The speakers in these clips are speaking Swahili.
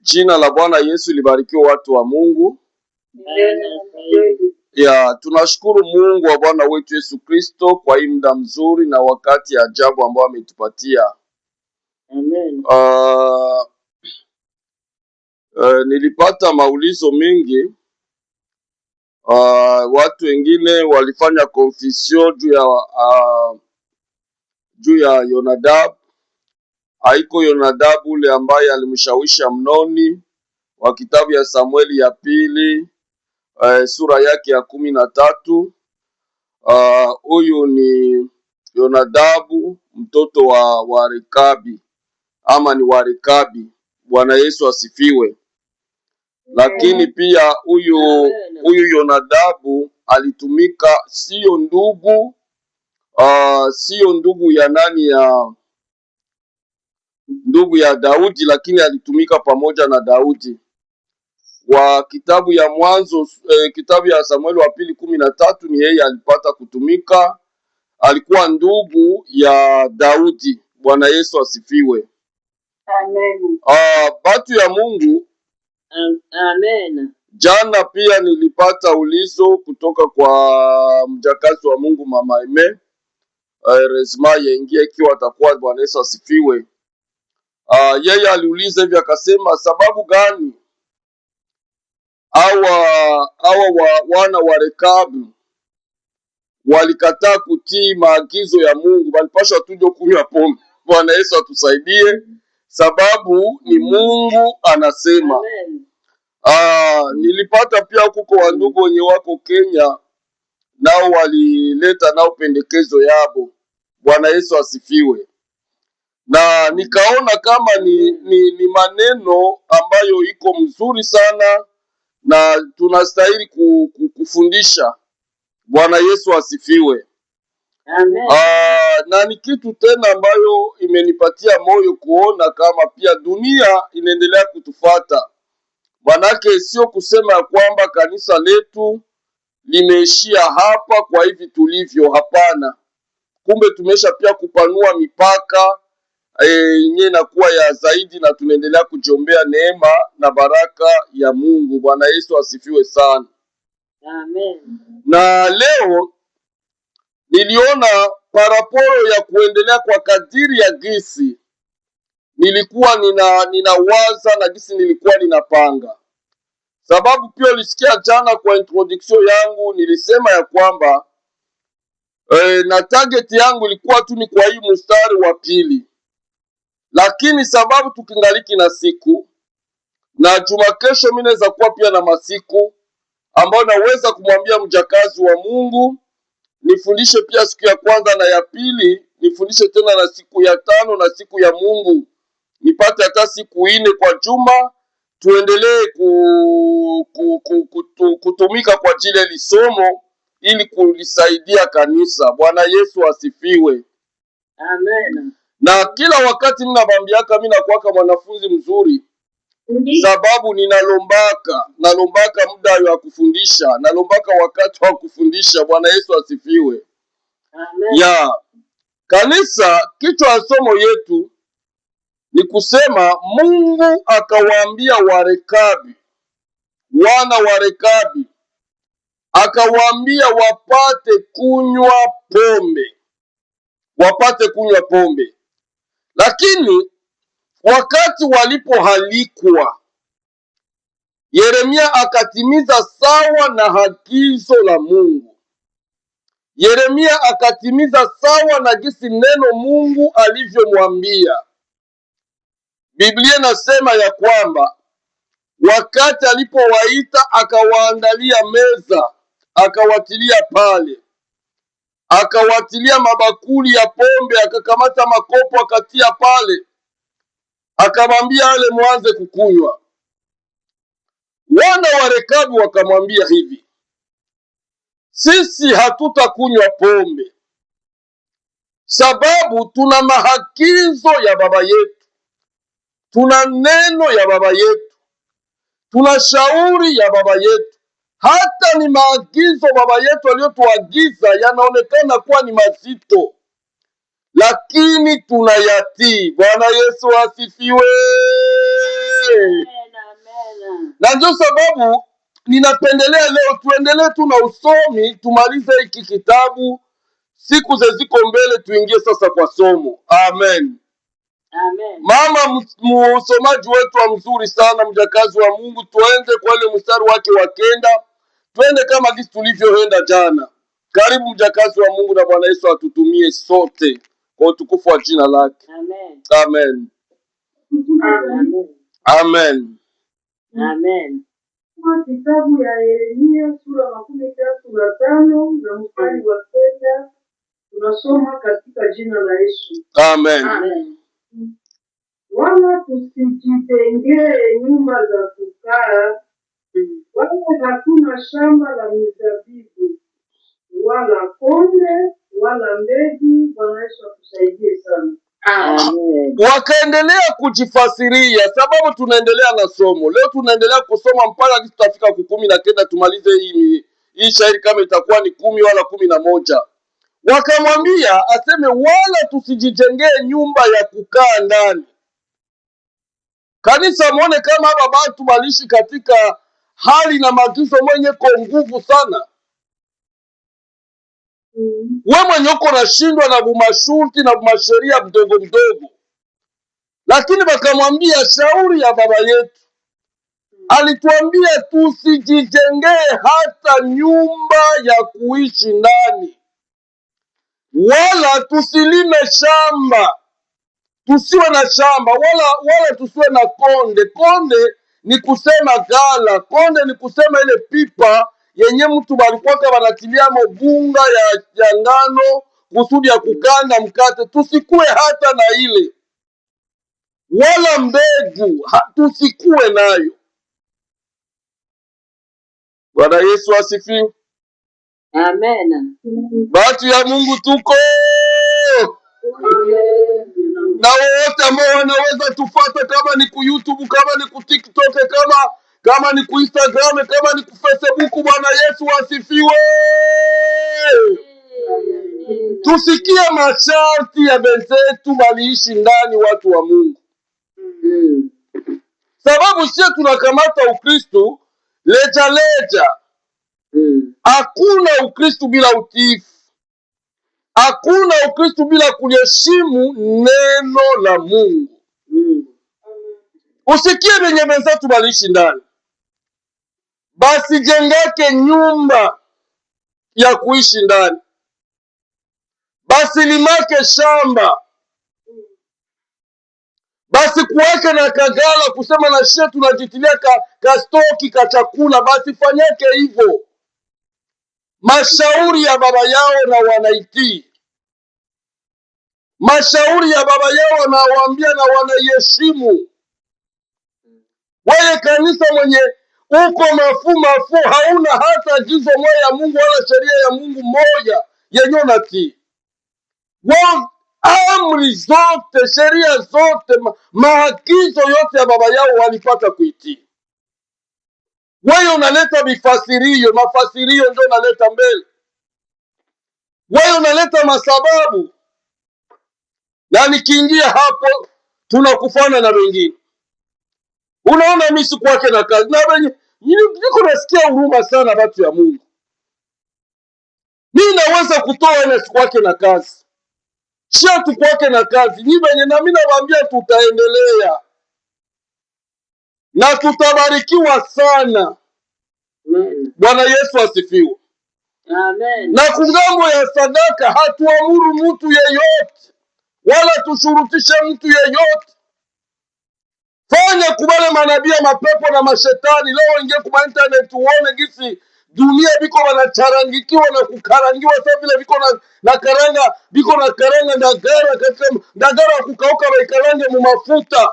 Jina la Bwana Yesu libarikiwe, watu wa Mungu. Tunashukuru Mungu wa Bwana wetu Yesu Kristo kwa hii muda mzuri na wakati ajabu ambao ametupatia. Amen. Nilipata maulizo mengi. Watu wengine walifanya confusion juu ya Yonadabu. Haiko Yonadabu ule ambaye alimshawisha Amnoni wa kitabu ya Samueli ya pili sura yake ya 13. Huyu ni Yonadabu mtoto wa Rekabi ama ni wa Rekabi. Bwana Yesu asifiwe. Lakini pia huyu Yonadabu alitumika sio ndugu ya ndugu ya Daudi, lakini alitumika pamoja na Daudi. Wa kitabu ya Mwanzo kitabu ya Samueli wa pili 13 ni yeye alipata kutumika, alikuwa ndugu ya Daudi. Bwana Yesu asifiwe. Amen. Batu ya Mungu. Amen. Jana pia nilipata ulizo kutoka kwa mjakazi wa Mungu Mama Aime Rezma yaingie ikiwa atakuwa. Bwana Yesu asifiwe. Yeye aliuliza hivi akasema, sababu gani wana wa Rekabu walikataa kutii maagizo ya Mungu? Walipaswa tuje kunywa pombe. Bwana Yesu atusaidie, sababu ni Mungu anasema. Amen. Nilipata pia kuko wandugu wenye wako Kenya, nao walileta nao pendekezo yabo. Bwana Yesu asifiwe. Na nikaona kama ni maneno ambayo iko mzuri sana na tunastahili kufundisha. Bwana Yesu asifiwe. Amen. Na ni kitu tena ambayo imenipatia moyo kuona kama pia dunia inaendelea kutufata. Manake sio kusema ya kwamba kanisa letu limeishia hapa kwa hivi tulivyo, hapana. Kumbe tumesha pia kupanua mipaka yenyewe inakuwa ya zaidi, na tunaendelea kujiombea neema na baraka ya Mungu. Bwana Yesu asifiwe sana. Amen. Na leo niliona paraporo ya kuendelea kwa kadiri ya gisi nilikuwa ninawaza na gisi nilikuwa ninapanga. Sababu pia ulisikia jana kwa introduction yangu nilisema ya kwamba na target yangu ilikuwa tu ni kwa hii mstari wa pili. Lakini sababu tukingaliki na siku na juma kesho mimi naweza kuwa pia na masiku ambao naweza kumwambia mjakazi wa Mungu nifundishe pia siku ya kwanza na ya pili, nifundishe tena na siku ya tano na siku ya Mungu, nipate hata siku 4 kwa juma, tuendelee kutumika kwa ajili ya somo ili kulisaidia kanisa. Bwana Yesu asifiwe. Amen. Na kila wakati ninabambiaka mimi nakuwaka mwanafunzi mzuri, sababu nalombaka muda wa kufundisha, nalombaka wakati wa kufundisha. Bwana Yesu asifiwe. Amen. Kanisa, kichwa ya somo yetu ni kusema Mungu akawaambia Warekabi, wana wa Rekabi, akawaambia wapate kunywa pombe. Lakini wakati walipohalikwa, Yeremia akatimiza sawa na agizo la Mungu. Yeremia akatimiza sawa na gisi neno Mungu alivyomwambia. Biblia nasema ya kwamba wakati alipowaita akawaandalia meza, akawatilia pale, akawatilia mabakuli ya pombe, akakamata makopo akatia pale, akamwambia ale mwanze kukunywa. Wana wa Rekabu wakamwambia hivi, sisi hatutakunywa pombe, sababu tuna maagizo ya baba yetu, tuna neno ya baba yetu, tuna shauri ya baba yetu. Hata ni maagizo baba yetu aliyotuagiza yanaonekana kuwa ni mazito, lakini tunayatii. Bwana Yesu asifiwe. Na ndio sababu ninapendelea leo tuendelee tu na usomi, tumalize hiki kitabu, siku ziko mbele tuingie sasa kwa somo. Amen. Amen. Mama msomaji wetu wa mzuri sana, mjakazi wa Mungu, tuende kwa ile mstari wake wa 9, twende kama gisi tulivyoenda jana. Karibu mjakazi wa Mungu, na Bwana Yesu atutumie sote kwa utukufu wa jina lake. Amen. Amen. Amen. Amen. Kitabu ya Yeremia sura 35 na mstari wa 9 tunasoma katika jina la Yesu. Amen. Amen. Wala tusijitengee nyumba za kukaa, wala hakuna shamba la mizabibu, wala konde, wala mbegu. Bwana Yesu atusaidie sana. Amen. Wakaendelea kujifasiria, sababu tunaendelea na somo leo. Tunaendelea kusoma mpaka tutafika ku 19, tumalize hii shairi kama itakuwa ni 10 wala 11. Wakamwambia aseme, wala tusijijengee nyumba ya kukaa ndani. Kanisa, muone kama hapa batu balishi katika hali na maagizo mwenye kwa nguvu sana. We mwenye uko nashindwa na bumashurti na bumasheria mdogo mdogo, lakini wakamwambia shauri ya baba yetu alituambia tusijijengee hata nyumba ya kuishi ndani, wala tusilime shamba, tusiwe na shamba, wala tusiwe na konde. Konde ni kusema gala, konde ni kusema ile pipa yenye mtu balikuwaka wanatiliamo bunga ya ngano kusudi ya kukanda mkate. Tusikuwe hata na ile, wala mbegu tusikue nayo. Bwana Yesu asifiwe. Amen. Batu ya Mungu tuko na wote ambao wanaweza tufata, kama ni ku YouTube, kama ni ku TikTok, kama ni ku Instagram, kama ni ku Facebook. Bwana Yesu asifiwe. Tusikie masharti ya benzetu waliishi ndani, watu wa Mungu. Sababu sisi tunakamata Ukristu leja. Hakuna Ukristu bila utiifu. Hakuna Ukristu bila kuliheshimu neno la Mungu. Usikie venye benzetu waliishi ndani. Basi jengake nyumba ya kuishi ndani, basi limake shamba, basi kuweke na kagala kusema na shie tunajitilia kastoki ka chakula, basi fanyake hivyo. Mashauri ya baba yao na wanaitii, mashauri ya baba yao wanawaambia na wanaiheshimu. Wewe kanisa mwenye uko mafu, hauna hata agizo moja ya Mungu wala sheria ya Mungu moja yenye unatii. Amri zote, sheria zote, maagizo yote ya baba yao walipata kuitii. Wewe unaleta mafasirio ndio unaleta mbele. Wewe unaleta masababu, na nikiingia hapo tunakufana na wengine. Unaona mimi sikuwake na kazi na wenye niko nasikia huruma sana watu ya Mungu. Mimi naweza kutoa ile sikuwake na kazi, sio tukwake na kazi ni wenye, na mimi nawaambia tutaendelea na tutabarikiwa sana. Bwana Yesu asifiwe. Amen. Na kungambo ya sadaka hatuamuru mtu yeyote wala tushurutishe mtu yeyote. Fanya kubale manabii mapepo na mashetani. Leo ingie kuma internet uone gisi dunia biko wanacharangikiwa na kukarangiwa, sasa vile biko na karanga, biko na karanga ndagara, katika ndagara kukauka waikaranga mu mafuta.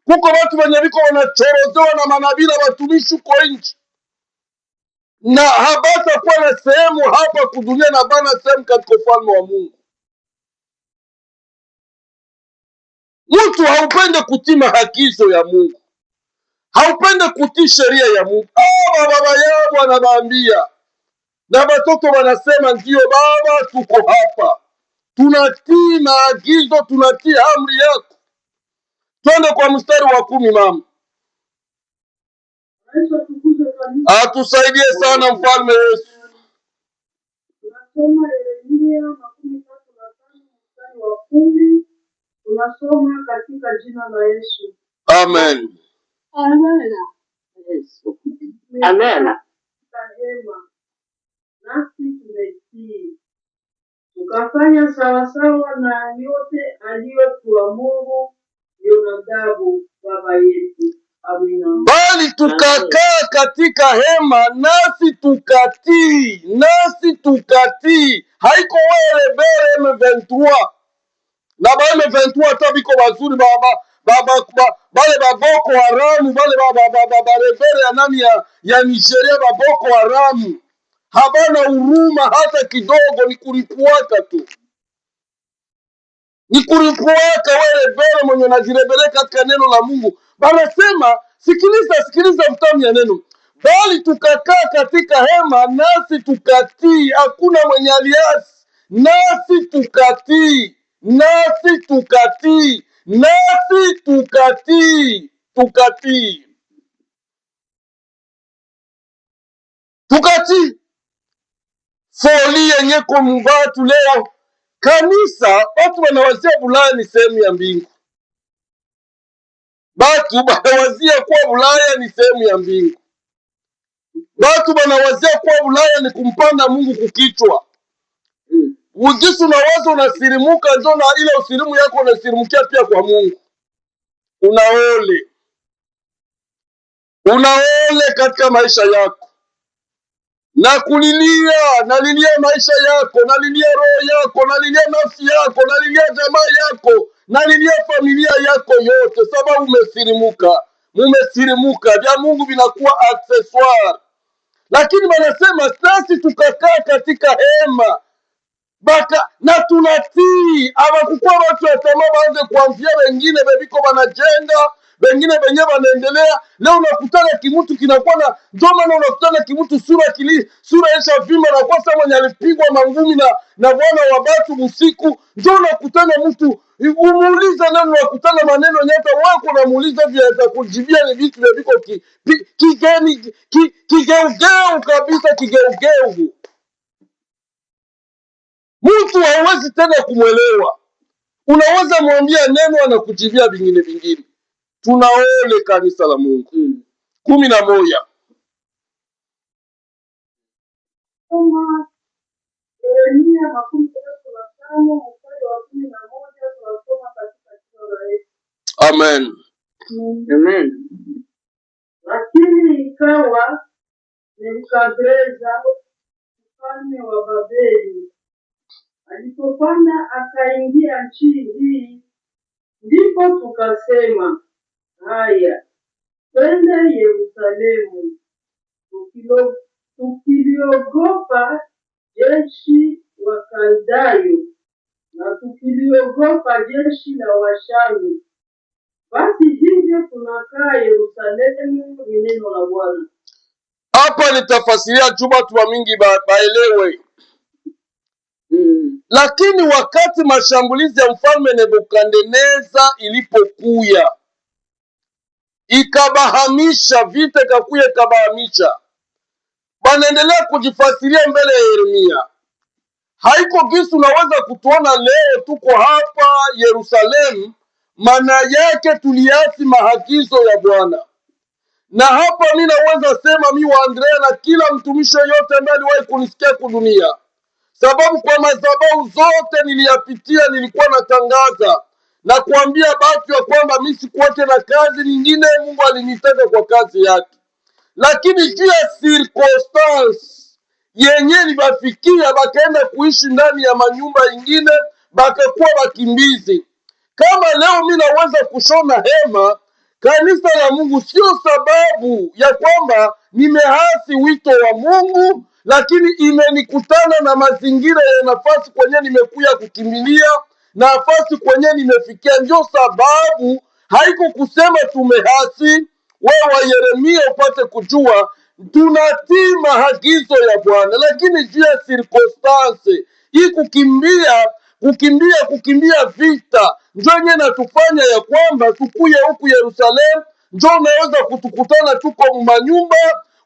Kuko watu wenye biko wanachorozewa na manabii na watumishi uko nchi, na habata kuwa na sehemu hapa kudunia na bana sehemu katika ufalme wa Mungu. Mtu haupende kutii maagizo ya Mungu, haupende kutii sheria ya Mungu. Baba yao wanawaambia na watoto wanasema ndio baba, tuko hapa, tunatii maagizo, tunatii amri yako. Twende kwa mstari wa 10 mama. Yesu atukuzwe kabisa. Atusaidie sana mfalme Yesu. Tunasoma Yeremia 33 mstari wa 10. Tunasoma katika jina la Yesu. Amen. Amen. Yesu. Amen. Katika hema nasi tumetii, tukafanya sawasawa na yote aliyotuamuru Yonadabu baba yetu. Amina. Bali tukakaa katika hema nasi tukatii. Haiko wewe bere M23 na ba M23 hata biko bazuri bale baboko haramu bale barebere ya nani ya Nigeria baboko haramu habana huruma hata kidogo, ni kulipuaka tu, ni kulipuaka wewe bere mwenye najirebeleka katika neno la Mungu. Banasema sikiliza utamu ya neno, bali tukakaa katika hema nasi tukatii. Hakuna mwenye aliasi, nasi tukatii, tukatii. Foli yenye ko mubatu leo kanisa, watu wanawazia Bulaya ni sehemu ya mbingu. Batu banawazia kuwa Bulaya ni sehemu ya mbingu. Batu banawazia kuwa Bulaya ni kumpanda Mungu kukichwa. Ujisi unawaza unasirimuka, ndio na ile usirimu yako unasirimukia pia kwa Mungu. Unaole katika maisha yako. Nalilia maisha yako, nalilia roho yako, nalilia nafsi yako, nalilia jamaa yako, nalilia familia yako yote, sababu mumesirimuka. Vya Mungu vinakuwa accessoire. Lakini wanasema sisi tukakaa katika hema na tunatii. Abakukua watu wa tamaa baanze kuambia wengine bebiko banajenda, wengine benye banaendelea. Leo unakutana kimutu kinakuwa na maana unakutana kimutu sura esha vima na kwa sababu mwenye alipigwa mangumi na bwana wa batu usiku. Ndio unakutana mtu umuuliza nani, unakutana maneno nyata wako na muuliza vya kujibia ni vitu bebiko kigeugeu kabisa, kigeugeu. Mtu hawezi tena kumwelewa. Unaweza mwambia neno anakujibia vingine. Tunaole kanisa la Mungu. 11. Yeremia 33 mstari wa 11 tunasoma katika jina la Yesu. Amen. Amen. Lakini ikawa Nebukadreza mfalme wa Babeli alipopanda akaingia nchi hii, ndipo tukasema, haya, twende Yerusalemu, tukiliogopa jeshi wa Kaldayo na tukiliogopa jeshi la Washami. Basi hivyo tunakaa Yerusalemu. Ni neno la Bwana. Hapa nitafasiria juba tu mingi baelewe. Lakini wakati mashambulizi ya mfalme Nebukadneza ilipokuya ikabahamisha, vita ikakuya ikabahamisha, banaendelea kujifasiria mbele ya Yeremia. Haiko gisi unaweza kutuona leo tuko hapa Yerusalemu, maana yake tuliasi maagizo ya Bwana. Na hapa mimi naweza sema mimi wa Andrea na kila mtumishi yote ambaye aliwahi kunisikia kudunia, sababu kwa madhabahu zote niliyapitia, nilikuwa natangaza na kuambia batu ya kwamba mimi sikuwa tena kazi nyingine, Mungu alinitaka kwa kazi yake. Lakini juu ya circumstance yenye libafikia, bakaenda kuishi ndani ya manyumba ingine, bakakuwa bakimbizi. Kama leo mimi naweza kushona hema kanisa la Mungu, sio sababu ya kwamba nimehasi wito wa Mungu, lakini imenikutana na mazingira ya nafasi kwenye nimekuya kukimbilia, nafasi kwenye nimefikia. Ndio sababu haiko kusema tumehasi. Wewe wa Yeremia upate kujua tunatii maagizo ya Bwana, lakini juu ya circumstance hii kukimbia vita ndio yenye natufanya ya kwamba tukuye huku Yerusalemu, Njo unaweza kutukutana tuko manyumba,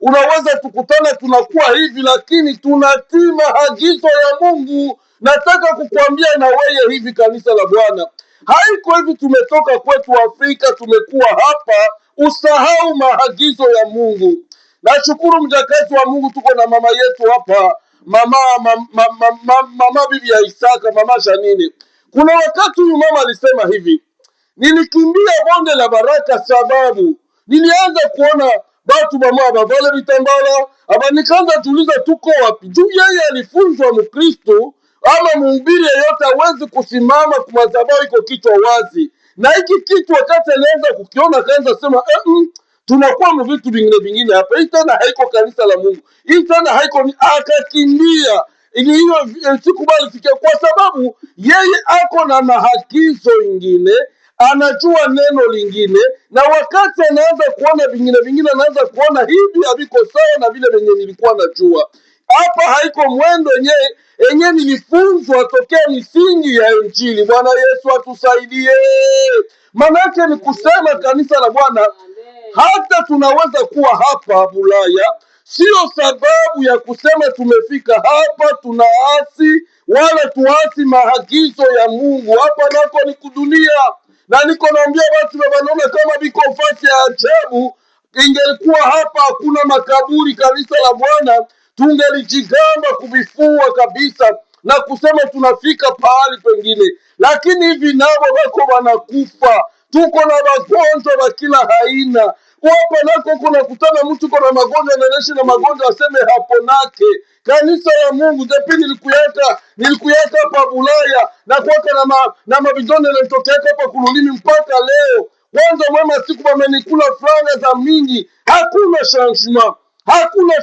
unaweza tukutana tunakuwa hivi, lakini tunatii maagizo ya Mungu. Nataka kukuambia na wewe hivi, kanisa la Bwana, haiko hivi tumetoka kwetu Afrika tumekuwa hapa usahau maagizo ya Mungu. Nashukuru mjakazi wa Mungu, tuko na mama yetu hapa, mama bibi ya Isaka, mama Janine. Kuna wakati huyu mama alisema hivi, nilikimbia bonde la baraka sababu nilianza kuona batu bamwa bavale vitambala aba, nikaanza tuliza tuko wapi? Juu yeye alifunzwa Mkristo ama mhubiri yeyote hawezi kusimama kwa madhabahu iko kichwa wazi, na hiki kitu wakati alianza kukiona kaanza sema tunakuwa na vitu vingine hapa, hii tena haiko kanisa la Mungu, hii tena haiko. Akakimbia ili hiyo sikubali sikia, kwa sababu yeye ako na maagizo ingine, anajua neno lingine, na wakati anaanza kuona vingine anaanza kuona hivi haviko sawa na vile venye nilikuwa najua. Hapa haiko mwendo enye nilifunzwa tokea misingi ya Injili. Bwana Yesu atusaidie. Manake ni kusema, kanisa la Bwana, hata tunaweza kuwa hapa Bulaya, sio sababu ya kusema tumefika hapa tunaasi wala tuasi maagizo ya Mungu. Hapa nako ni kudunia, na niko naambia watu wanaona kama biko fasi ya ajabu. Ingelikuwa hapa hakuna makaburi, kanisa la Bwana, tungelijigamba kuvifua kabisa na kusema tunafika pahali pengine, lakini hivi nabo wako wanakufa. Tuko na magonjwa wa kila aina hapa nako, kuna kutana mtu kuna magonjwa ananeshi na magonjwa aseme haponake. Kanisa ya Mungu, depi nilikuyaka hapa Bulaya na kuwaka na mabidone yanatokeka hapa kululimi mpaka leo. Kwanza mwema siku wamenikula franga za mingi, hakuna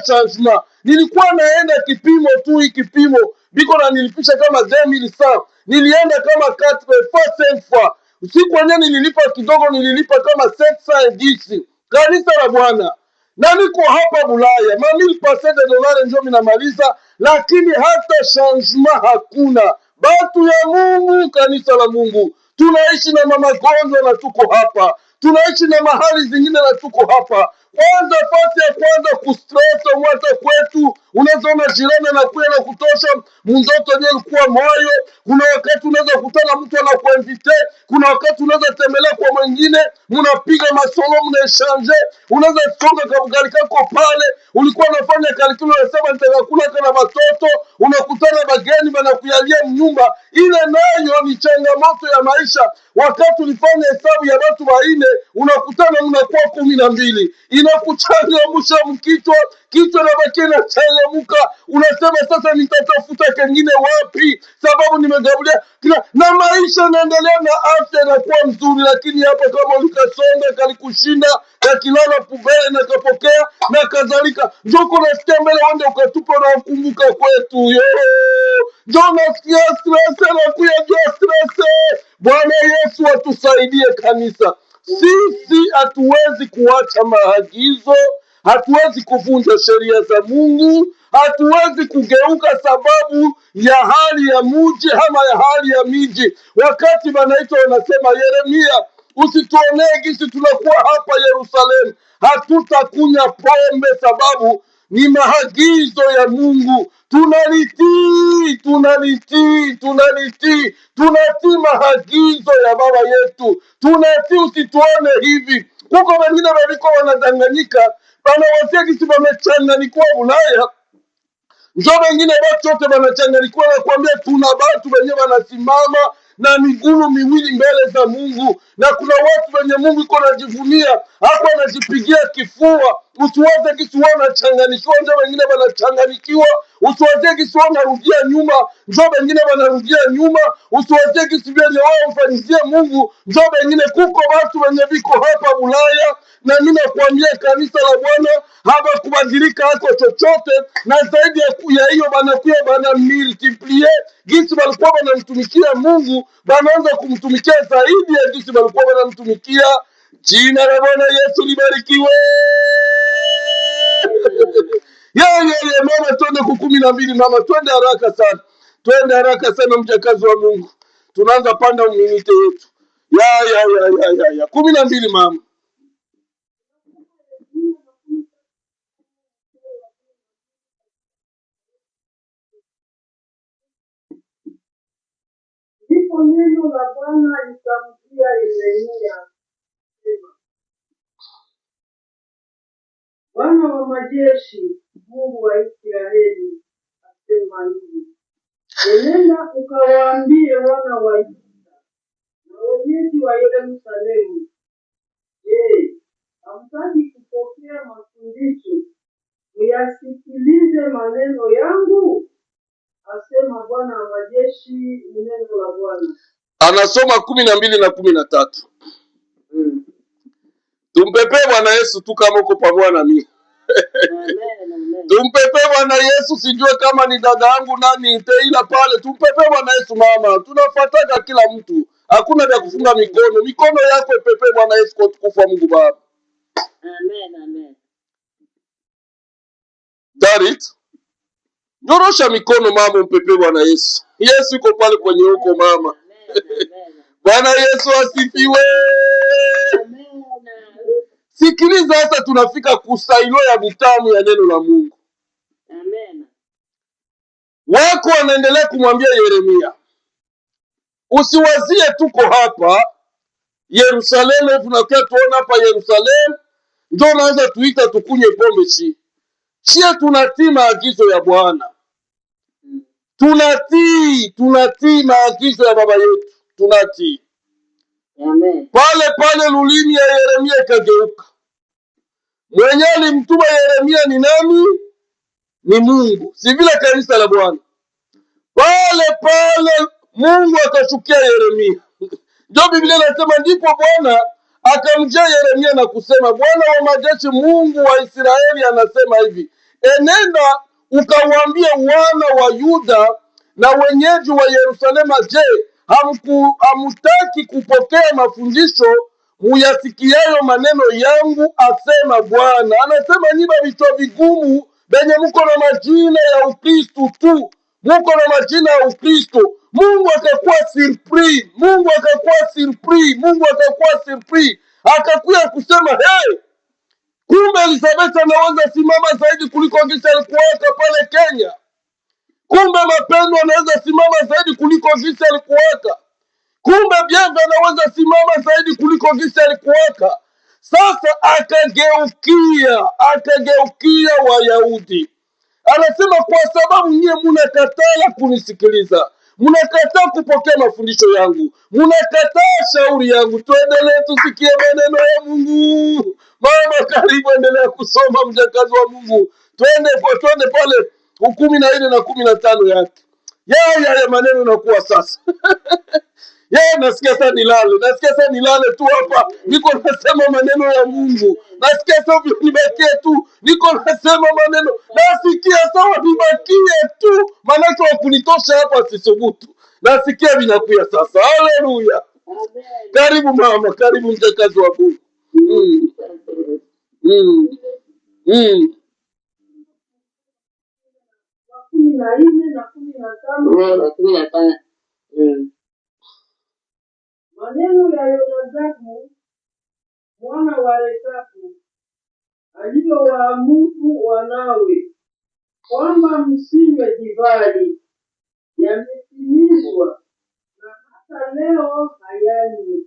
changement. Nilikuwa naenda kipimo tu, hii kipimo biko na nilipisha kama 2100, nilienda kama 4 fois. Usiku wenyewe nililipa kidogo, nililipa kama 710. Kanisa la Bwana, na niko hapa Bulaya, $1000 ndio minamaliza, lakini hata changement hakuna. Batu ya Mungu, kanisa la Mungu, tunaishi na magonjwa na tuko hapa, tunaishi na mahali zingine na tuko hapa. Kwanza fasi ya kwanza kustress mwata kwetu, unazoona jirani na kuya na kutosha mzoto yenyewe ilikuwa moyo. Kuna wakati unaweza kutana mtu anakuinvite, kuna wakati unaweza tembelea kwa mwingine, mnapiga masomo, mnaechange, unaweza songa kabugari kako pale, ulikuwa unafanya kalikulo ya sema nitakula kana watoto, unakutana bageni banakuyalia mnyumba. Ile nayo ni changamoto ya maisha. Wakati ulifanya hesabu ya watu waine, unakutana mnakuwa 12, inakuchangamsha mkichwa, kichwa na baki na changamuka. Unasema sasa nitatafuta kengine wapi, sababu nimegabulia na maisha naendelea na afya na kuwa mzuri. Lakini hapa kama ulikasonga kalikushinda kakilala pubele na kapokea na kadhalika, njoko nasikia mbele wende ukatupa na ukumbuka kwetu njo nasikia stress na kuyajua stress. Bwana Yesu atusaidie kanisa. Sisi hatuwezi kuacha maagizo, hatuwezi kuvunja sheria za Mungu, hatuwezi kugeuka sababu ya hali ya muji ama ya hali ya miji. Wakati wanaitwa wanasema Yeremia, usituonee gisi tunakuwa hapa Yerusalemu, hatutakunya pombe sababu ni maagizo ya Mungu. Tunatii maagizo ya baba yetu, tunatii. Usituone hivi. Kuko wengine waliko wanadanganyika, wanawazia kisi wamechanganyikiwa Bulaya, njo wengine watu wote wanachanganyikiwa na kuambia tuna batu wenye wanasimama na miguu miwili mbele za Mungu, na kuna watu wenye Mungu iko najivunia hapo anajipigia kifua. Usiwaze kisi wanachanganyikiwa, njo wengine wanachanganyikiwa. Usiwaze kisi wanarudia nyuma, njo wengine wanarudia nyuma. Usiwaze kisi vyenye wao mfanyizie Mungu, njo wengine. Kuko watu wenye viko hapa Bulaya, na mimi nakwambia kanisa la Bwana haba kubadilika hako chochote, na zaidi ya hiyo banakuya bana multiplier gisi walikuwa wanamtumikia Mungu, banaanza kumtumikia zaidi ya gisi walikuwa wanamtumikia. Jina la Bwana Yesu libarikiwe. Mama, twende ku 12 mama, twende haraka sana mjakazi wa Mungu, tunaanza panda minute yetu ya 12 mama. Bwana ikamjia Yeremia akisema, Bwana wa majeshi, Mungu wa Israeli, asema hivi: enenda ukawaambie wana wa Yuda na wenyeji wa Yerusalemu, je, hamtaki kupokea mafundisho? Muyasikilize maneno yangu, asema Bwana wa majeshi. Ni neno la Bwana. Anasoma 12 na 13. Tumpepee Bwana Yesu tu kama uko pamoja na mimi. Tumpepee Bwana Yesu, sijue kama ni dada yangu nani Teila pale. Tumpepee Bwana Yesu mama. Tunafuataka kila mtu. Hakuna vya kufunga mikono. Mikono yako ipepee Bwana Yesu kwa utukufu wa Mungu Baba. Amen. Darit. Nyorosha mikono mama, umpepee Bwana Yesu. Yesu yuko pale kwenye huko mama. Bwana Yesu asifiwe. Sikiliza sasa, tunafika kusailo ya butamu ya neno la Mungu. Amen. Wako wanaendelea kumwambia Yeremia, usiwazie tuko hapa Yerusalemu, tunakia tuona hapa Yerusalemu ndio naanza tuita tukunye pombe chi. Shia tunatii maagizo ya Bwana. Tunatii maagizo ya baba yetu. Tunatii. Amen. Pale lulimi ya Yeremia ikageuka. Mwenye alimtuma Yeremia ni nani? Ni Mungu. Si vile kanisa la Bwana. Pale Mungu akashukia Yeremia. Ndio Biblia inasema ndipo Bwana akamjia Yeremia na kusema, Bwana wa majeshi, Mungu wa Israeli anasema hivi: enenda ukawaambie wana wa Yuda na wenyeji wa Yerusalemu, je, hamutaki kupokea mafundisho muyasikiayo maneno yangu, asema Bwana. Anasema nyiba vichwa vigumu benye muko na majina ya Ukristo tu, muko na majina ya Ukristo. Mungu akakuwa surprise, akakuya kusema hey, kumbe Elizabeth anaweza simama zaidi kuliko gisa alikuwaka pale Kenya. Kumbe Mapendo anaweza simama zaidi kuliko gisa alikuwaka. Kumbe Bienve anaweza simama zaidi kuliko gisa alikuwaka. Sasa akageukia Wayahudi. Anasema kwa sababu nyie mnakataa kunisikiliza, mnakataa kupokea mafundisho yangu, mnakataa shauri yangu, tuendelee tusikie maneno ya Mungu. Mama karibu, endelea kusoma, mjakazi wa Mungu. Twende pale 14 na 15 yake. Ya maneno nakuwa sasa. Nasikia sasa nilale tu hapa. Niko nasema maneno ya Mungu. Nasikia sasa nibakie tu. Niko nasema maneno. Nasikia sawa nibakie tu. Manake wa kunitosha hapa sisubutu. Nasikia vinakuya sasa. Haleluya. Karibu mama, karibu mjakazi wa Mungu. 14 na 15. Maneno ya Yonadabu mwana wa Rekabu aliyowaamuru wanawe kwamba msinywe divai yametimizwa, na hata leo hayanywi.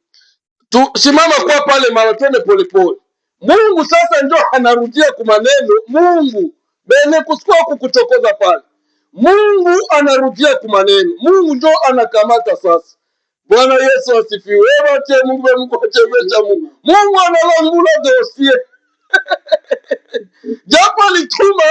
Simama kwa pale mara, twende polepole. Mungu sasa ndio anarudia kwa maneno. Mungu bene kusikua kukuchokoza pale. Mungu anarudia kwa maneno. Mungu ndio anakamata sasa. Bwana Yesu asifiwe. Wache Mungu achezesha Mungu. Mungu analangula dossier. Japo alituma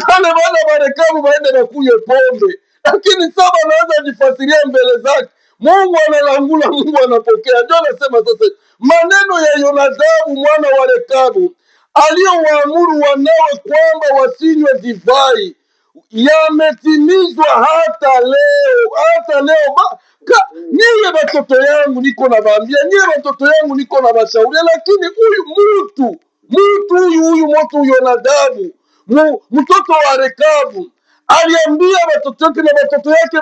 wale wana Marekabu waende na kunywa pombe, lakini sasa anaanza jifasiria mbele zake. Mungu analangula, Mungu anapokea. Ndio anasema sasa maneno ya Yonadabu mwana wa Rekabu aliyowaamuru wanawe kwamba wasinywe divai yametimizwa hata leo. Niye watoto yangu niko na baambia, niye watoto yangu niko na bashauria, lakini huyu mtu Yonadabu mtoto wa Rekabu aliambia watoto yake, na watoto yake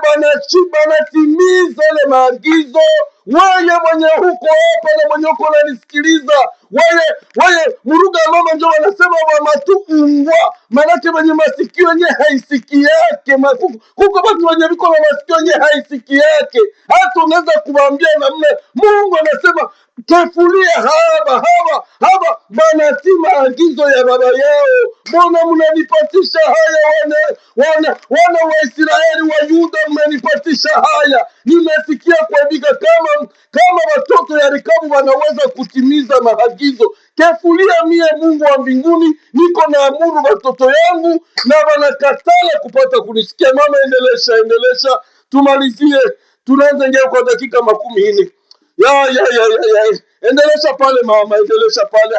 banatimiza ile maagizo Wewe mwenye huko hapa na mwenye huko unanisikiliza, wewe muruga mama ndio wanasema wa matu ungwa, manake wenye masikio yenye haisiki yake huko watu wenye viko na masikio yenye haisiki yake. Hata unaweza kuwaambia namna Mungu anasema kefulia haba banatii maagizo ya baba yao. Mbona mnanipatisha haya wana wa Israeli wa Yuda, mnanipatisha haya? Nimesikia kuandika kama watoto ya Rekabu wanaweza kutimiza maagizo. Kefulia mie Mungu wa mbinguni niko na amuru watoto yangu na wanakatala kupata kunisikia. Mama, endelesha tumalizie, tunaanza ngeo kwa dakika 40. Ya. Endelesha pale mama, endelesha pale.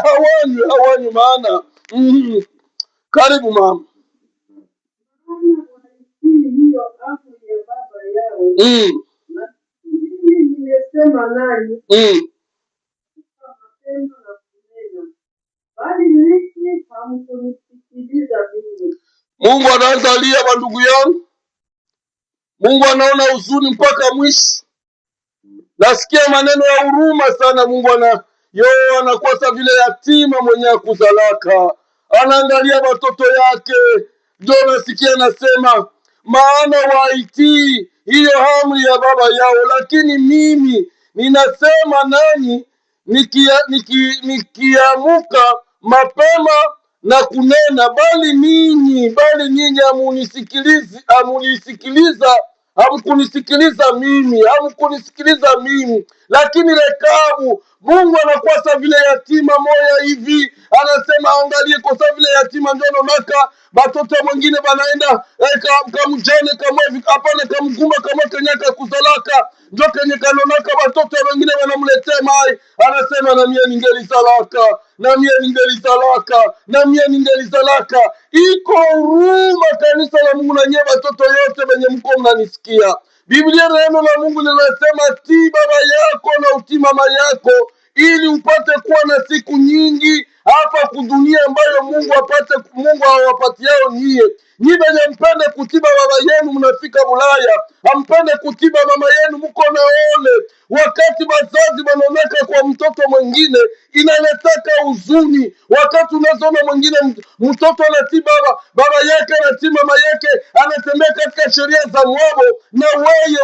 Hawanywi maana. Karibu mama. Hiyo amri ya baba yao. Mimi nimesema nanyi mapema na kunena, bali ninyi hamkunisikiliza mimi. Mungu anaangalia wa ndugu yangu. Mungu anaona huzuni mpaka mwisho. Nasikia maneno ya huruma sana. Mungu anakuwa vile yatima mwenye akuzalaka, anaangalia watoto yake. Ndio nasikia nasema, maana waitii hiyo amri ya baba yao. Lakini mimi ninasema nanyi nikiamuka mapema na kunena, bali ninyi hamkunisikiliza mimi. Lakini Rekabu, Mungu anakuwa sa vile yatima moya hivi, anasema angalie kwa sa vile yatima ndio nonaka batoto mwingine banaenda kamjane kamwevi apana kamgumba kama kenyaka kuzalaka ndio kenye kanonaka batoto wengine wanamletea mai, anasema na mie ningelizalaka. Iko huruma kanisa la Mungu na nyie batoto yote benye mko mnanisikia. Biblia neno la Mungu linasema tii baba yako na utii mama yako, ili upate kuwa na siku nyingi hapa kudunia ambayo Mungu awapatiao nyie. Nyie benye mpende kutiba baba yenu mnafika Bulaya, hampende kutiba mama yenu mko na ole. Wakati bazazi banoneka kwa mtoto mwingine inaletaka huzuni. Wakati unazoona mwingine mtoto anatii baba yake anatii mama yake, anatembea katika sheria za mwabo, na weye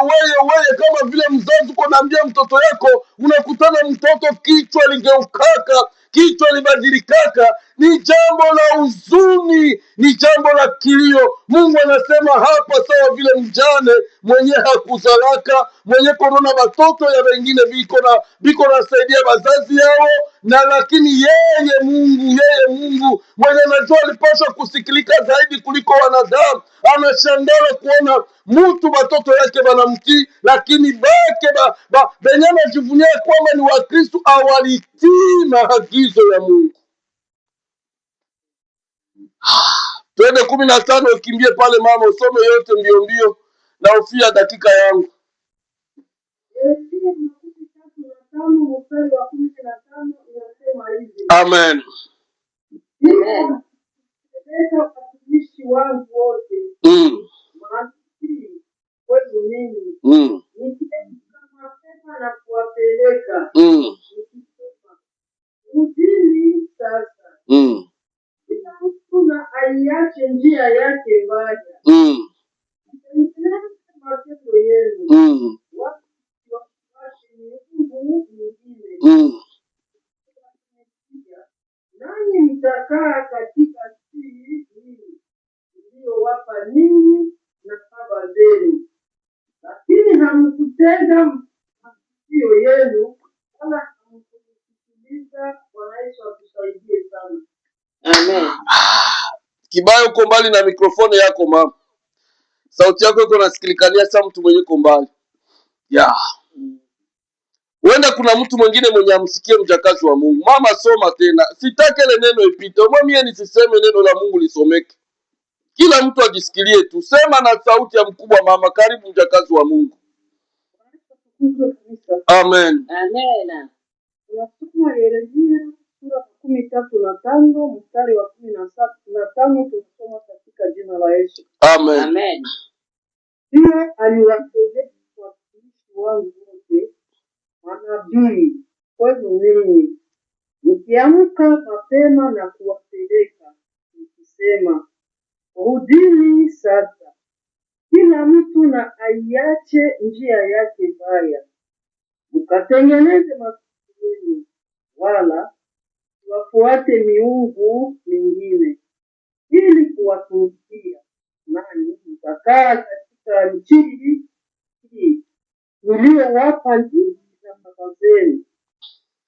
kama vile mzazi uko naambia mtoto yako, unakutana mtoto kichwa ligeukaka, kichwa libadilikaka. Ni jambo la huzuni, ni jambo la kilio. Mungu anasema hapa sawa vile mjane mwenye hakuzalaka, mwenye korona batoto ya wengine biko nasaidia bazazi yao, na lakini yeye Mungu mwenye najua alipaswa kusikilika zaidi kuliko wanadamu, anashangala kuona mtu batoto yake banamtii, lakini benye najivunia kwamba ni Wakristu awalitii maagizo ya Mungu. Twende 15, ukimbie pale mama, usome yote mbio na ufia dakika yangu. Amen. Watumishi wangu wote kwetu mimi, mapema na kuwapeleka mjini. Sasa kila mtu na aiache njia yake mbaya, matendo yenu, wasifuate miungu mingine, nanyi mtakaa katika nchi hii iliyowapa ninyi na baba zenu. Lakini hamkutega masikio yenu wala hamkunisikiliza. Bwana Yesu atusaidie sana. Amen. Kibayo uko mbali na mikrofoni yako mama, sauti yako iko nasikilikania sa mtu mwenye uko mbali. Huenda kuna mtu mwingine mwenye amsikie mjakazi wa Mungu. Mama, soma tena, sitake ile neno ipite. Mimi nisiseme neno la Mungu lisomeke, kila mtu ajisikilie tu. Sema na sauti ya mkubwa mama. Karibu mjakazi wa Mungu. Amen. Amen. Tunasoma Yeremia sura 13 mstari wa 15. Tunasoma katika jina la Yesu. Amen. Amen. Pia aliwatolea watumishi wangu wote manabii kwenu ninyi, nikiamka mapema na kuwapeleka, nikisema, rudini sasa, kila mtu na aiache njia yake mbaya, mkatengeneze masikio yenu, wala wafuate miungu mingine ili kuwatumikia, nanyi mtakaa katika nchi hii niliyowapa ninyi na baba zenu.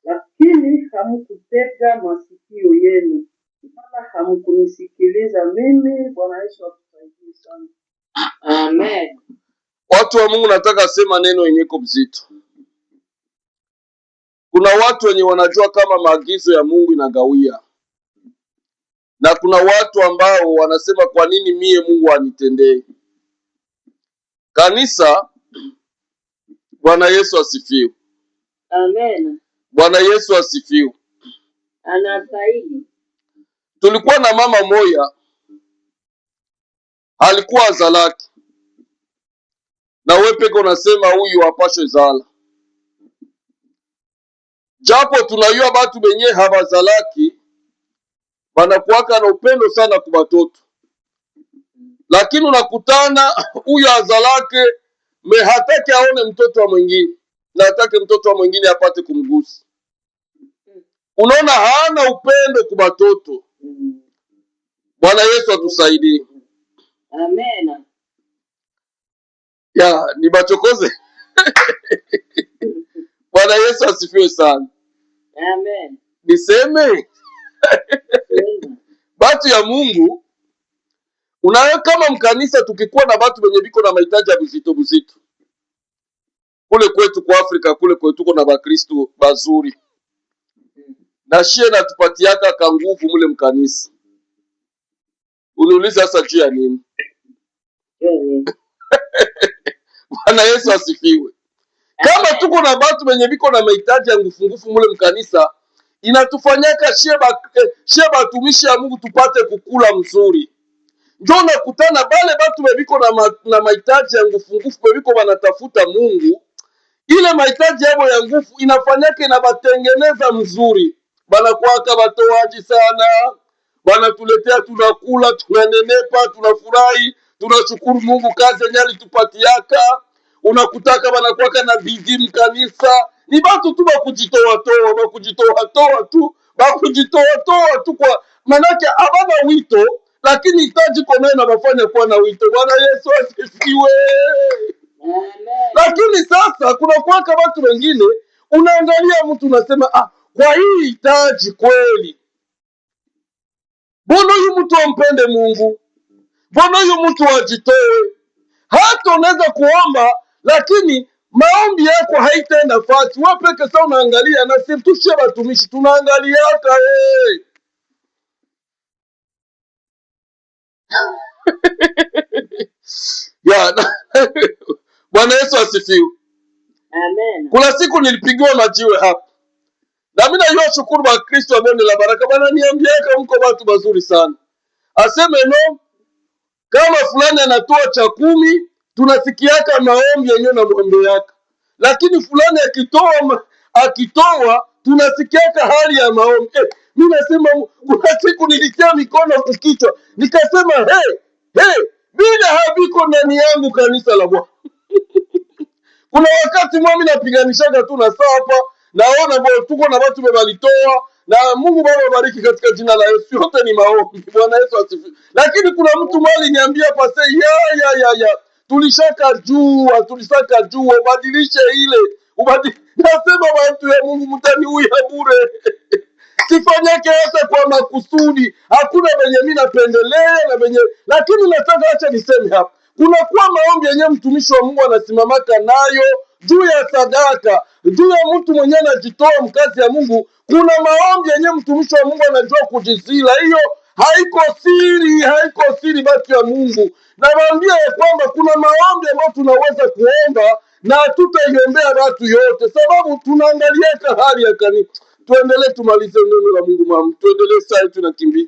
Lakini hamkutega masikio yenu, wala hamkunisikiliza mimi. Bwana Yesu atusaidie sana. Amen. Watu wa Mungu, nataka sema neno yenye iko mzito. Kuna watu wenye wanajua kama maagizo ya Mungu inagawia, na kuna watu ambao wanasema kwa nini mie Mungu anitendee. Kanisa, Bwana Yesu asifiwe. Amen. Bwana Yesu asifiwe. Anafaidi. Tulikuwa na mama moya, alikuwa azalaki, na wewe peke unasema huyu apashwe zala. Japo tunayua batu benye habazalaki banakuwaka na upendo sana kwa watoto, lakini unakutana huyu azalake hataki aone mtoto wa mwingine, na hataki mtoto wa mwingine apate kumgusa. Unaona, hana upendo kwa watoto. Bwana Yesu atusaidie. Amen. Ya, ni bachokoze. Bwana Yesu asifiwe sana. Amen. Niseme batu ya Mungu, unayo kama mkanisa tukikuwa na batu benye biko na mahitaji ya buzito buzito, kule kwetu kwa Afrika, kule kwetu tuko na bakristo bazuri, na shie natupatiaka ka nguvu mule mkanisa. Uniuliza sasa juu ya nini? Bwana Yesu asifiwe. Kama tuko na batu benye biko na mahitaji ya ngufungufu mule mkanisa, inatufanyaka shie batumishi ya Mungu tupate kukula mzuri. Njo nakutana bale batu bebiko na mahitaji ya ngufungufu, bebiko banatafuta Mungu, ile mahitaji yabo ya nguvu inafanyaka inabatengeneza mzuri. Banakuwaka batoaji sana, banatuletea, tunakula, tunanenepa, tunafurahi, tunashukuru Mungu kazi yenye alitupatiaka. Unakutaka banakuwaka na bidii mkanisa, ni batu tu bakujitoa tu kwa manake abana wito, lakini hitaji kwa nayo nabafanya kuwa na wito. Bwana Yesu asifiwe. Lakini sasa kuna kuwaka watu wengine, unaangalia mtu unasema, kwa hii hitaji kweli, mbona huyu mtu ampende Mungu, mbona huyu mtu ajitoe. Hata unaweza kuomba, lakini maombi yako haitaenda nafasi. Wewe peke sasa unaangalia, na sisi tushie batumishi tunaangalia hata Bwana Yesu asifiwe. Amen. Kuna siku nilipigiwa majiwe hapa, na mimi najua shukuru ba Kristo wa bonde la baraka, bana niambiaka mko watu bazuri sana. Aseme no, kama fulani anatoa cha 10, tunasikiaka maombi yenyewe na mwombe yake, lakini fulani akitoa tunasikiaka hali ya maombi. Mimi nasema, kuna siku nilitia mikono kukichwa nikasema, bila habiko ndani yangu kanisa la Bwana. Kuna wakati mimi napiganishaga tu na sapa, naona tuko na watu bebalitoa, na Mungu Baba bariki katika jina la Yesu. Yote ni maombi. Bwana Yesu asifiwe. Lakini kuna mtu mali niambia pase tulishaka jua ubadilishe ile nasema watu ya Mungu mtaniuya bure. Sifanyake hata kwa makusudi, hakuna benye mimi napendelea na benye, lakini nataka acha niseme hapa, kuna kuwa maombi yenye mtumishi wa Mungu anasimamaka nayo juu ya sadaka, juu ya mtu mwenye anajitoa mkazi ya Mungu. Kuna maombi yenye mtumishi wa Mungu anajua kujizila, hiyo haiko siri basi ya Mungu. Nawaambia ya kwamba kuna maombi ambayo tunaweza kuomba na tutaiombea watu yote, sababu tunaangalia hali ya kanisa. Tuendelee, tumalize neno la Mungu mama. Tuendelee sasa, tunakimbia.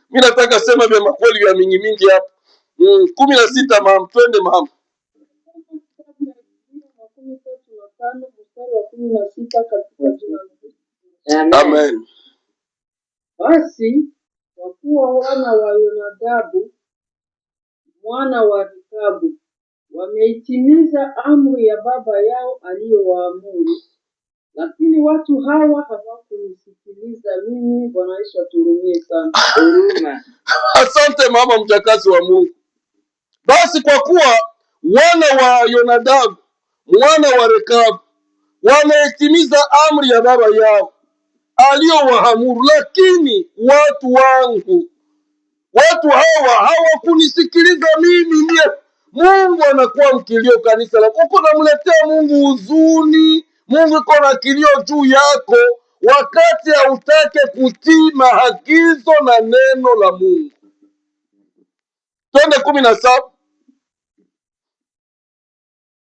Mimi nataka sema vya makweli vya mingi hapa. 16 mama, twende mama. 15 mstari wa 16 katika jina la Yesu. Amen. Basi kwa kuwa wana wa Yonadabu mwana wa Rekabu wameitimiza amri ya baba yao aliyowaamuru, lakini watu hawa hawakunisikiliza mimi. Bwana Yesu aturumie sana. Asante mama mjakazi wa Mungu. Basi kwa kuwa wana wa Yonadabu mwana wa Rekabu wameitimiza amri ya baba yao aliyowaamuru, lakini watu hawa hawakunisikiliza mimi. Mungu anakuwa mkilio kanisa lako. Uko namletea Mungu huzuni, Mungu iko na kilio juu yako wakati hautake kutii maagizo na neno la Mungu. Twende 17.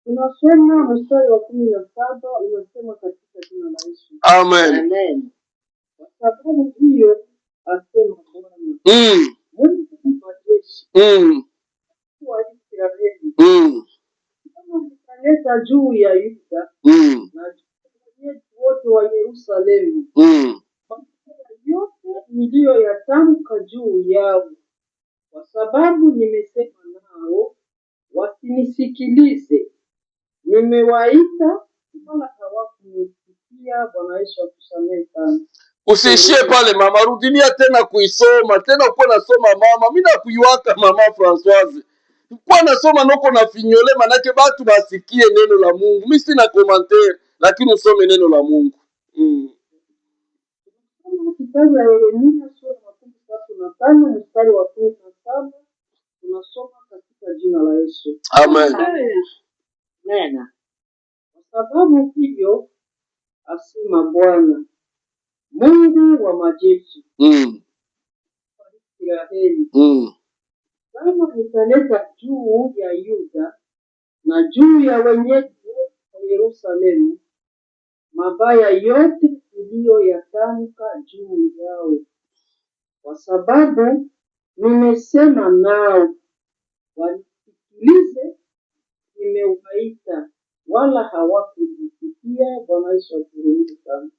Tunasoma mstari wa 17 unasema katika jina la Yesu. Amen. Kwa sababu hiyo asema Bwana Mungu wa majeshi wa Israeli, kama nitaleta juu ya Yuda na wenyeji wote wa Yerusalemu yote niliyoyatamka juu yao, kwa sababu nimesema nao wasinisikilize. Nimewaita wala hawakunisikia. Bwana Yesu atusamehe sana. Usiishie pale mama, rudilia tena kuisoma tena. Uko nasoma mama, mimi nakuiwaka mama Françoise, uko nasoma noko na finyole, manake batu basikie neno la Mungu. Mimi sina commentaire, lakini usome neno la Mungu. Kitabu ya Yeremia sura ya 35 mstari wa 17 tunasoma katika jina la Yesu. Amen. Amen. Kwa sababu hiyo asema Bwana Mungu wa majeshi wa Israeli, kama nitaleta juu ya Yuda na juu ya wenyeji wa Yerusalemu mabaya yote niliyoyatamka juu yao, kwa sababu nimesema nao wanisikilize, nimewaita wala hawakunisikia. Bwana Yesu aturumie sana.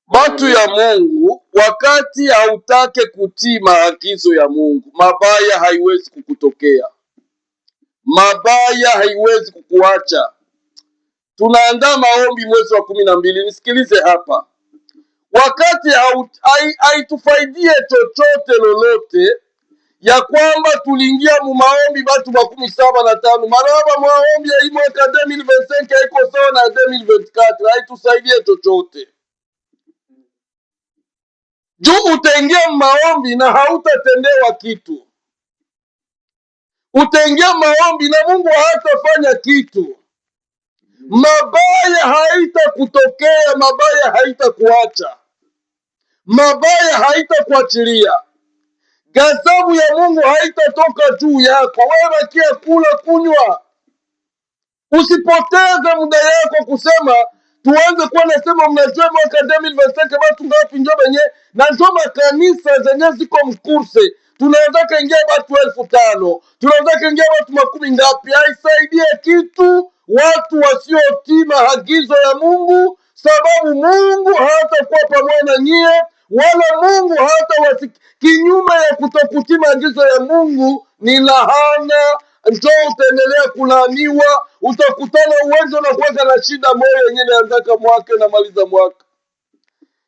Batu ya Mungu, wakati hautake kutii maagizo ya Mungu, mabaya haiwezi kukutokea, mabaya haiwezi kukuacha. Tunaandaa maombi mwezi wa 12. Nisikilize hapa, wakati haitufaidie chochote lolote ya kwamba tuliingia mu maombi batu 75 maraba maombi ya hii mwaka 2025 haiko sawa na 2024, haitusaidie chochote. Juu utaingia maombi na hautatendewa kitu, utaingia maombi na Mungu hatafanya kitu. Mabaya haitakutokea, mabaya haitakuacha, mabaya haitakuachilia, ghadhabu ya Mungu haitatoka juu yako. Wewe bakia kula kunywa, usipoteze muda yako kusema tuanze kuwa nasema mnajua mwaka 2025 batu ngapi njo benye na njo makanisa zenye ziko mkurse, tunaweza kaingia batu 5,000, tunaweza kaingia batu 10 ngapi. Haisaidie kitu watu wasiotii maagizo ya Mungu, sababu Mungu hatakuwa pamoja na nyie, wala Mungu hata kinyume ya kutokutii maagizo ya Mungu ni lahana. Njo utaendelea kulaaniwa, utakutana uwezo na kuweka na shida moyo yenyewe inaanzaka mwaka na maliza mwaka,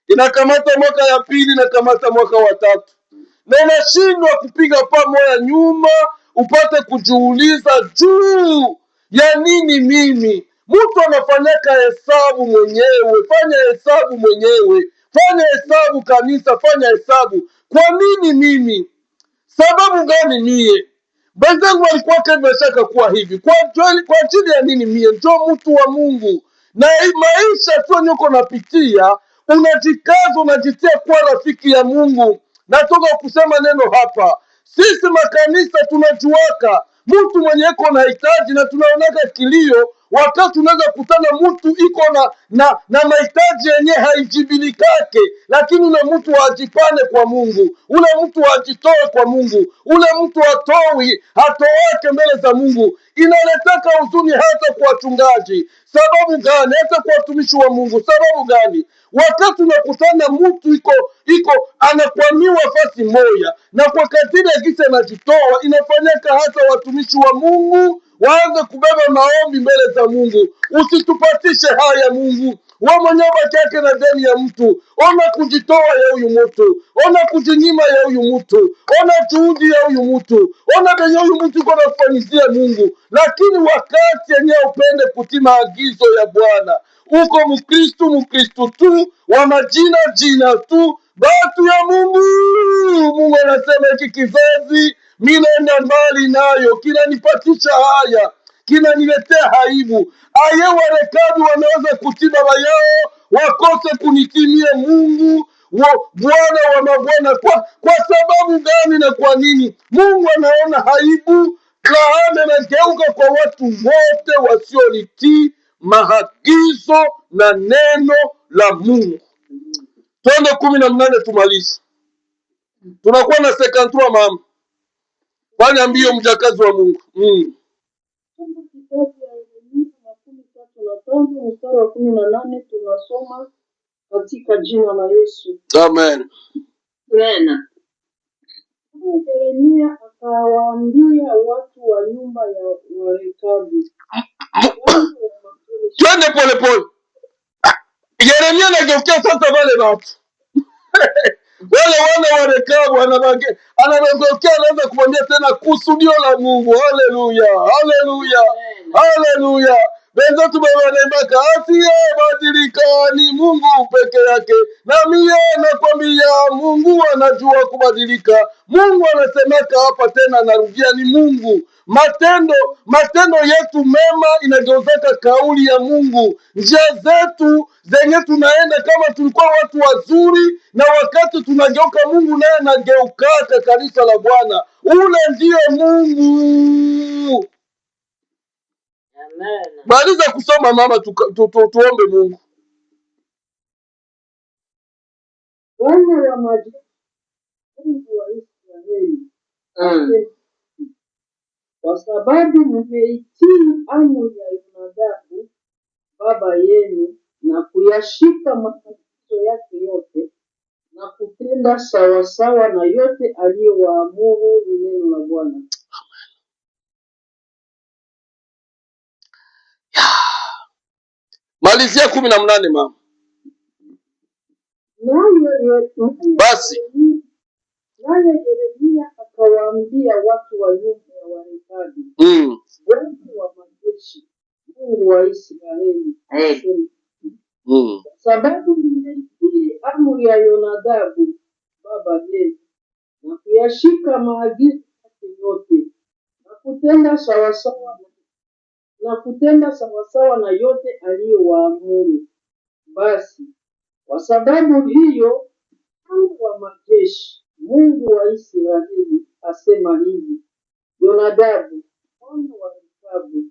inakamata mwaka ya pili, inakamata mwaka wa 3, na unashindwa kupiga pamoja nyuma upate kujiuliza juu ya nini mimi. Mtu anafanyaka hesabu mwenyewe, fanya hesabu mwenyewe, fanya hesabu kanisa, fanya hesabu. Kwa nini mimi? Sababu gani mie? Wenzangu walikuwa kemeshaka kuwa hivi. Kwa ajili ya nini mie? Ndio mtu wa Mungu. Na maisha tu nyuko napitia, unajikaza, unajitia kuwa rafiki ya Mungu. Natoka kusema neno hapa. Sisi makanisa tunajuaka mtu mwenye eko na hitaji na tunaonaka kilio, wakati unaweza kutana mtu iko na mahitaji yenye haijibilikake, lakini ule mtu ajipane kwa Mungu, ule mtu ajitoe kwa Mungu, ule mtu hatowake mbele za Mungu. Inaletaka huzuni hata kwa wachungaji. Sababu gani? Hata kwa watumishi wa Mungu. Sababu gani? Wakati unakutana mtu iko anakwamiwa fasi moja, na kwa kadiri ya gisa anajitoa, inafanyika hata watumishi wa Mungu waanze kubeba maombi mbele za Mungu. Usitupatishe haya Mungu, wewe mwenyewe baki yake na deni ya mtu. Ona kujitoa ya huyu mtu, ona kujinyima ya huyu mtu, ona juhudi ya huyu mtu, ona venye huyu mtu iko nafanyizia Mungu. Lakini wakati yenyewe upende kutii maagizo ya Bwana, uko Mkristu tu wa jina tu, batu ya Mungu. Mungu anasema hiki kizazi mimi naenda mbali nayo, kinanipatisha haya, kinaniletea aibu. Aye Warekabi wanaweza kutii baba yao, wakose kunitimie Mungu Bwana wa mabwana. Kwa sababu gani na kwa nini? Mungu anaona aibu, laana inageuka kwa watu wote wasiolitii maagizo na neno la Mungu. Twende 18 tumalize. Tunakuwa na 53 mama. Fanya mbio mjakazi wa Mungu. Kitabu ya Yeremia 33 mstari wa 18 tunasoma katika jina la Yesu. Amen. Amen. Yeremia akawaambia watu wa nyumba ya Warekabi. Twende pole pole. Yeremia anageukia sasa wale watu. Wale wana wa Rekabu anageukia, anaanza kumwambia tena kusudio la Mungu. Haleluya. Haleluya. Haleluya. Wenzetu baba wanaimaka asiye badilika ni Mungu peke yake. Na mimi nakwambia Mungu anajua kubadilika. Mungu anasemeka hapa tena, anarudia ni Mungu. Matendo yetu mema inageuzaka kauli ya Mungu. Njia zetu zenye tunaenda kama tulikuwa watu wazuri, na wakati tunageuka Mungu naye anageukaka. Kanisa la Bwana, ule ndiye Mungu. Amen. Maliza kusoma mama, tuombe Mungu. Bwana wa majeshi, Mungu wa Israeli, kwa sababu mmeitii amri ya Yonadabu baba yenu na kuyashika maagizo yake yote na kutenda sawasawa na yote aliyowaamuru, ni neno la Bwana. Malizia 18 mama. Basi naye Yeremia akawaambia watu wa nyumba ya Warekabi, Bwana wa majeshi, Mungu wa Israeli, kwa sababu mmeitii amri ya Yonadabu baba yenu na kuyashika maagizo yake yote na kutenda sawasawa na yote aliyowaamuru, basi kwa sababu hiyo Mungu wa majeshi, Mungu wa Israeli asema hivi, Yonadabu mwana wa Rekabu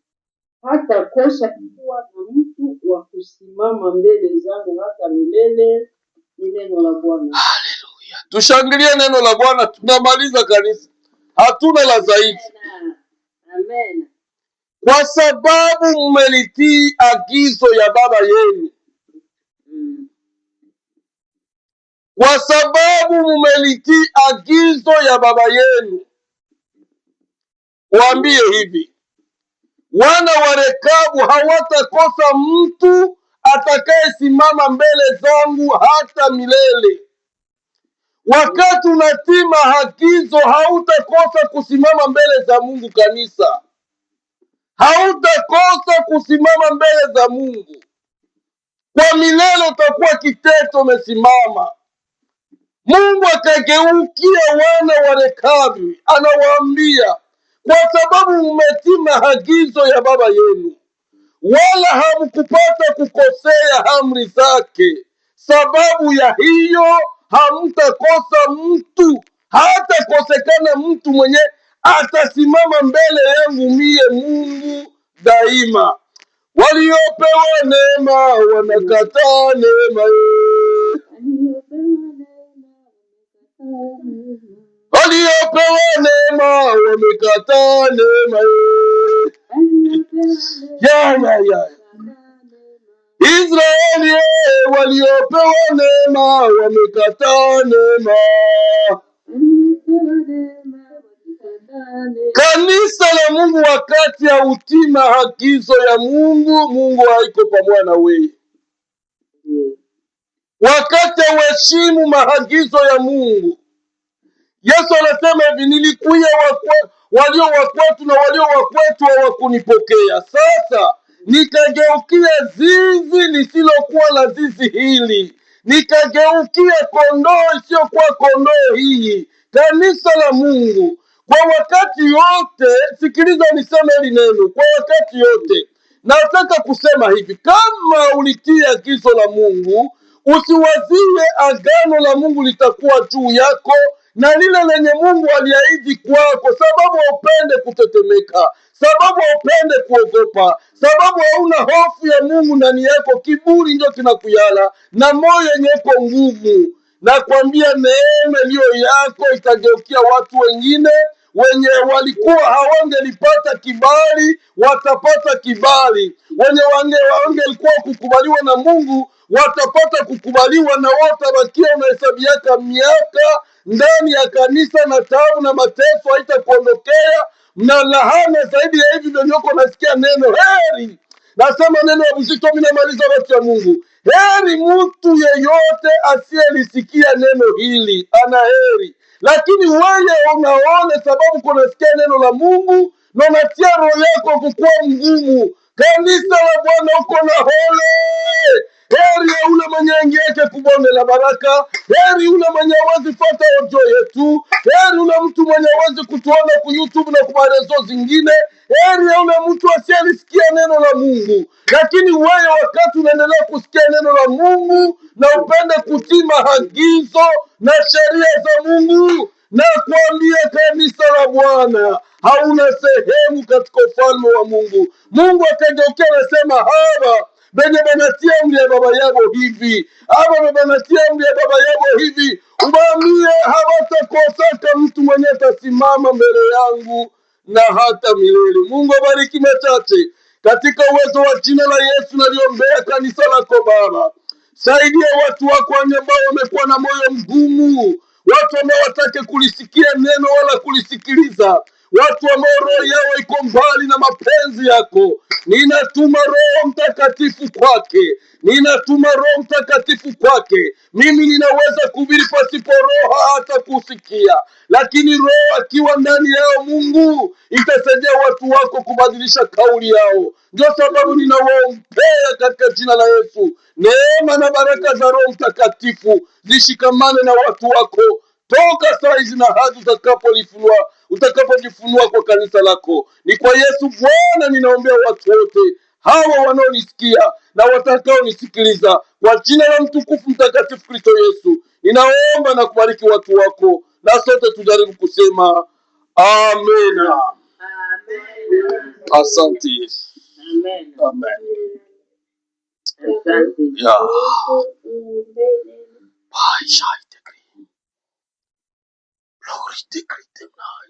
hata kosa kuwa na mtu wa kusimama mbele zangu hata milele. Ni neno la Bwana. Haleluya. Tushangilie neno la Bwana. Tunamaliza kanisa, hatuna la zaidi. Amen. Kwa sababu mmelitii agizo ya baba yenu, kwa sababu mmelitii agizo ya baba yenu, waambie hivi, wana wa Rekabu hawatakosa mtu atakayesimama mbele zangu hata milele. Wakati unatii maagizo, hautakosa kusimama mbele za Mungu. Kanisa, hautakosa kusimama mbele za Mungu kwa milele, utakuwa kiteto umesimama. Mungu akageukia wana wa Rekabu, anawaambia kwa sababu umetii maagizo ya baba yenu, wala hamkupata kukosea amri zake, sababu ya hiyo hamtakosa mtu, hatakosekana mtu mwenye atasimama mbele yangu mie Mungu daima. waliopewa neema wamekataa neema. Waliopewa neema wamekataa neema. Ya. Israeli waliopewa neema wamekataa neema. Kanisa la Mungu wakati ya utii maagizo ya Mungu, Mungu haiko pamoja na wewe. Wakati ya uheshimu maagizo ya Mungu, Yesu anasema hivi, nilikuja walio wa kwetu na walio wa kwetu hawakunipokea. Sasa nikageukia zizi lisilokuwa la zizi hili, nikageukia kondoo isiyokuwa kondoo hii. Kanisa la Mungu kwa wakati yote, sikiliza niseme hili neno, kwa wakati yote nataka kusema hivi, kama ulitii agizo la Mungu, usiwazie agano la Mungu litakuwa juu yako na lile lenye Mungu aliahidi kwako, sababu upende kutetemeka, sababu upende kuogopa, sababu hauna hofu ya Mungu ndani yako. Kiburi ndio kinakuyala na moyo yenye iko nguvu. Na kuambia neema iliyo yako itageukia watu wengine wenye walikuwa hawangelipata kibali, watapata kibali. Wenye wangelikuwa kukubaliwa na Mungu, watapata kukubaliwa, na watabakia unahesabiaka miaka ndani ya kanisa na taabu na mateso haitakuondokea. Na lahana zaidi ya hivi ndio nyoko nasikia neno heri. Nasema neno ya mzito, mimi namaliza watu ya Mungu. Heri mtu yeyote asiyelisikia neno hili, ana heri. Lakini wewe unaona, sababu kunasikia neno la Mungu na unatia roho yako kukuwa mgumu. Kanisa la Bwana uko na hole. Heri ya ule mwenye ingieke kubonde la baraka. Heri ule mwenye hawezi fata audio yetu. Heri ule mtu mwenye hawezi kutuona ku YouTube na kwa rezo zingine. Heri ya ule mtu asiyelisikia neno la Mungu. Lakini wewe wakati unaendelea kusikia neno la Mungu na upende kutii maagizo na sheria za Mungu, na kuambia kanisa la Bwana, hauna sehemu katika ufalme wa Mungu. Mungu akageukia anasema, hawa benye banatia amri ya baba yabo hivi, hawa banatia amri ya baba yabo hivi, ubaambie hawatakosaka mtu mwenye atasimama mbele yangu na hata milele. Mungu abariki machache katika uwezo wa jina la Yesu. Naliombea kanisa lako Baba, saidia watu wako ambao wamekuwa na moyo mgumu, watu ambao watake kulisikia neno wala kulisikiliza, watu ambao roho yao iko mbali na mapenzi yako. Ninatuma Roho Mtakatifu kwake, ninatuma Roho Mtakatifu kwake. Mimi ninaweza kuhubiri pasipo Roho hata kusikia, lakini Roho akiwa ndani yao, Mungu, itasaidia watu wako kubadilisha kauli yao. Ndio sababu ninawaombea katika jina la Yesu, neema na baraka za Roho Mtakatifu zishikamane na watu wako toka saa hizi na hadi utakapojifunua kwa kanisa lako. Ni kwa Yesu Bwana ninaombea watu wote hawa wanaonisikia na watakaonisikiliza, kwa jina la mtukufu mtakatifu Kristo Yesu ninaomba na kubariki watu wako, na sote tujaribu kusema amen. Asante Yesu. Amen. Yeah. Bye. Glory to God.